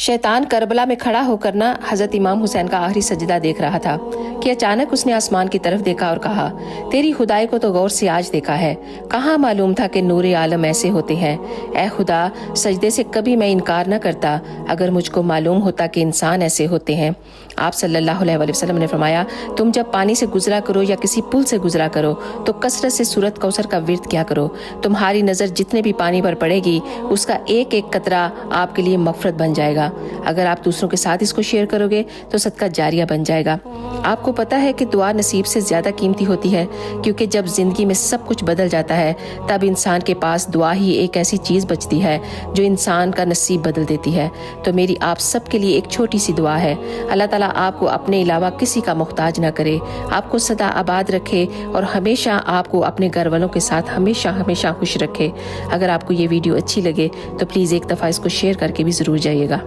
शैतान करबला में खड़ा होकर ना हजरत इमाम हुसैन का आखिरी सजदा देख रहा था कि अचानक उसने आसमान की तरफ देखा और कहा, तेरी खुदाई को तो गौर से आज देखा है, कहाँ मालूम था कि नूरे आलम ऐसे होते हैं। ऐ खुदा, सजदे से कभी मैं इनकार न करता अगर मुझको मालूम होता कि इंसान ऐसे होते हैं। आप सल्लल्लाहु अलैहि वसल्लम ने फरमाया, तुम जब पानी से गुजरा करो या किसी पुल से गुजरा करो तो कसरत से सूरत कौसर का विर्द किया करो। तुम्हारी नज़र जितने भी पानी पर पड़ेगी उसका एक एक कतरा आपके लिए मगफरत बन जाएगा। अगर आप दूसरों के साथ इसको शेयर करोगे तो सदका जारिया बन जाएगा। आपको पता है कि दुआ नसीब से ज़्यादा कीमती होती है, क्योंकि जब ज़िंदगी में सब कुछ बदल जाता है तब इंसान के पास दुआ ही एक ऐसी चीज़ बचती है जो इंसान का नसीब बदल देती है। तो मेरी आप सब के लिए एक छोटी सी दुआ है, अल्लाह ताला आपको अपने अलावा किसी का मोहताज ना करे, आपको सदा आबाद रखे और हमेशा आपको अपने घर वालों के साथ हमेशा हमेशा खुश रखे। अगर आपको ये वीडियो अच्छी लगे तो प्लीज़ एक दफ़ा इसको शेयर करके भी ज़रूर जाइएगा।